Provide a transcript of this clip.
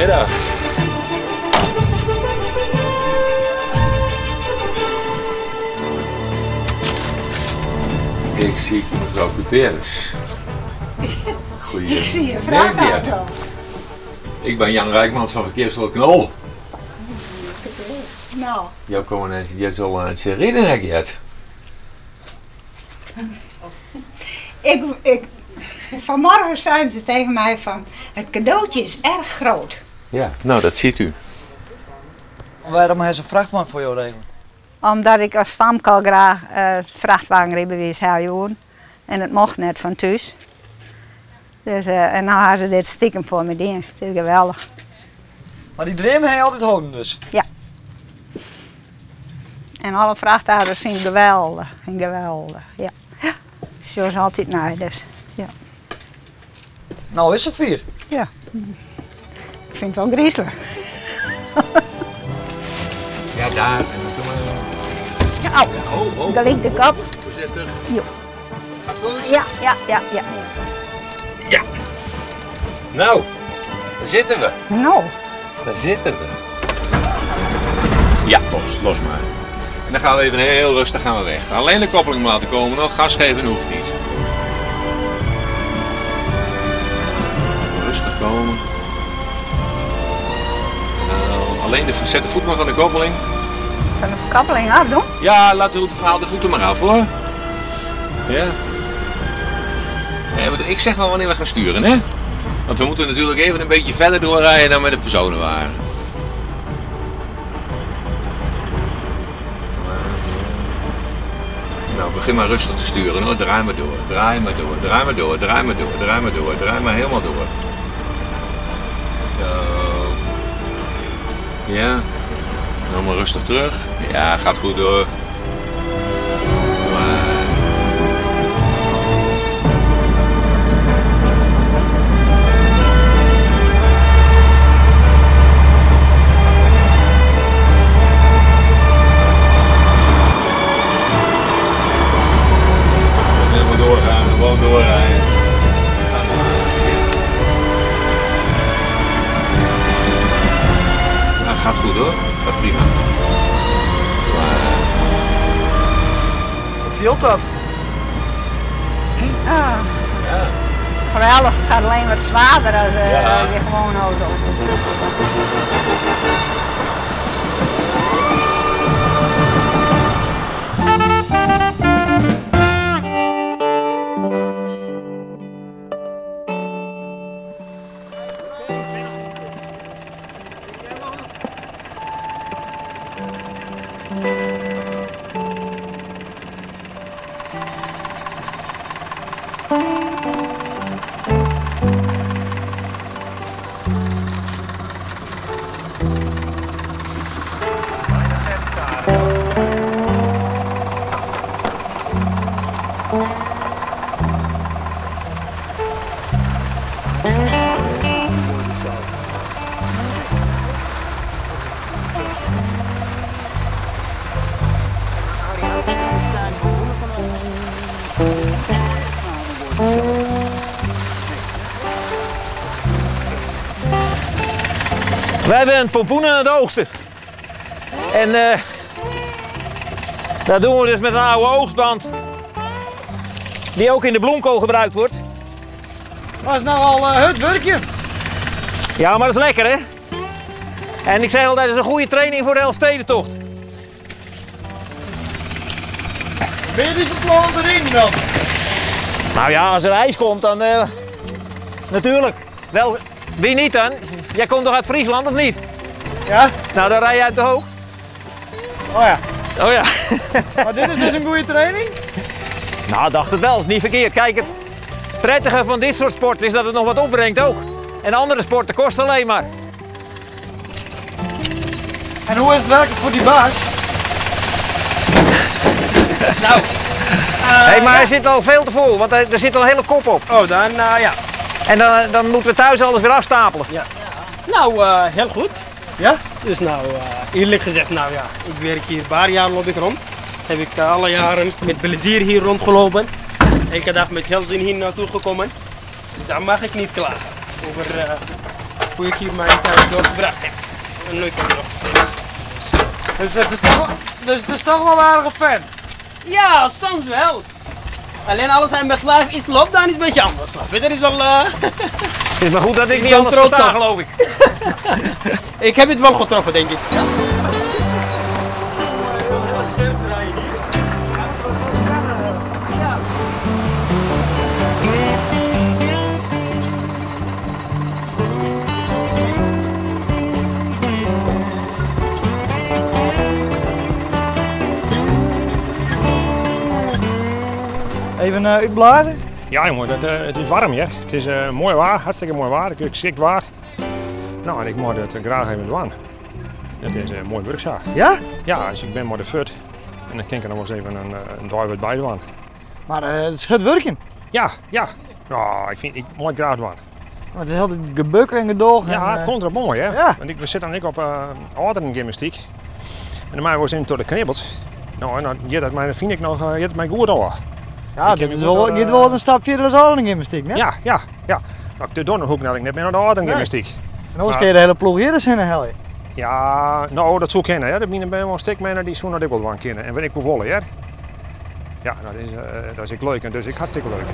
Goedemiddag. Ik zie mevrouw Cuperus. Ik zie een vrachtauto. Ik ben Jan Rijkmans van Verkeerscel Knol. Nou. Jou komen je zal aan het reden heb je het. Vanmorgen zeiden ze tegen mij van, het cadeautje is erg groot. Ja, nou dat ziet u. Waarom heeft ze een vrachtwagen voor jou regelen? Omdat ik als stamke al graag vrachtwagenrijbewijs heb. En het mocht net van thuis. Dus, en nu hebben ze dit stiekem voor me dingen. Het is geweldig. Maar die dream heb je altijd houden dus? Ja. En alle vrachtwagens vind ik geweldig. Ja. Zo is altijd naar, dus ja. Nou is ze 4. Ja. Ik vind het wel griezelig. Ja, daar. Au, daar ligt de kop. Voorzitter. Jo. Gaat goed? Ja. Ja. Nou, daar zitten we. Nou. Daar zitten we. Ja, los maar. En dan gaan we even heel rustig weg. Alleen de koppeling laten komen nog, gas geven hoeft niet. Rustig komen. Alleen zet de voet maar van de koppeling. Kan ik de koppeling afdoen? Ja, laat het verhaal de voeten maar af hoor. Ja. Ik zeg wel wanneer we gaan sturen, hè? Want we moeten natuurlijk even een beetje verder doorrijden dan met de personenwagen. Nou, begin maar rustig te sturen hoor. Draai maar door, draai maar helemaal door. Zo. Ja. Nou maar rustig terug. Ja, gaat goed hoor. Gewoon doorrijden. Ja, gaat goed hoor. Gaat prima. Hoe viel dat? Ja. Ja. Geweldig. Het gaat alleen wat zwaarder dan je gewone auto. Wij hebben een pompoen aan het oogsten. En dat doen we dus met een oude oogstband. Die ook in de bloemkool gebruikt wordt. Dat is nou al het werkje. Ja, maar dat is lekker hè. En ik zeg altijd, dat is een goede training voor de Elfstedentocht. Ben je dus van plan erin dan? Nou ja, als er ijs komt dan natuurlijk. Wel, wie niet dan? Jij komt toch uit Friesland of niet? Ja? Nou, dan rij je uit de hoog. Oh ja. Oh ja. Maar dit is dus een goede training? Nou, dacht het wel. Is niet verkeerd. Kijk, het prettige van dit soort sporten is dat het nog wat opbrengt ook. En andere sporten kosten alleen maar. En hoe is het werken voor die baas? Nou. Hey, maar hij zit al veel te vol, want er zit al een hele kop op. Oh, dan ja. En dan moeten we thuis alles weer afstapelen. Ja. Nou, heel goed. Ja? Dus nou, eerlijk gezegd, nou ja, ik werk hier een paar jaar loop ik rond. Heb ik alle jaren met plezier hier rondgelopen. Elke dag met heel zin hier naartoe gekomen. Dus daar mag ik niet klagen over hoe ik hier mijn tijd doorgebracht heb. En nu kan ik nog steeds. Dus het is toch wel een aardige fan. Ja, soms wel. Alleen alles zijn met live is loopt dan is een beetje anders. Maar verder is wel... Het is maar goed dat ik niet ben anders trots versta, op. geloof ik. Ik heb het wel getroffen, denk ik. Ja. Even uitblazen. Ja jongen, het is warm hier. Het is mooi waar, hartstikke mooi waar. Ik geschikt waar. Nou, en ik moet het graag even doen. Het is een mooi werkzaak. Ja? Ja, dus ik ben maar de fut. En dan kan ik er nog eens even een drive bij doen. Maar het is goed werken. Ja, ja. Nou, ik moet het graag doen. Maar het is altijd gebuk en gedoog. Ja, en, het komt er mooi hè. ja. Want we zitten op gymnastiek. En dan maken we eens door de knibbels. Nou, en dan vind ik nog je het mij goed hoor. ja, ik heb dit is je goed wel, door, dit wel een stap verder dan aardengymnastiek, hè? Ja, ja, ja. Nou, de donderhoek net meer naar de aardengymnastiek. En anders kun je de hele ploeg hier dus in hel. Ja, nou dat zou ik kennen. Ja. Er zijn wel een stuk mensen die zo naar dit wel kennen. En weet ik hoe wollen, ja. Ja, dat is ik leuk en dus ik hartstikke leuk.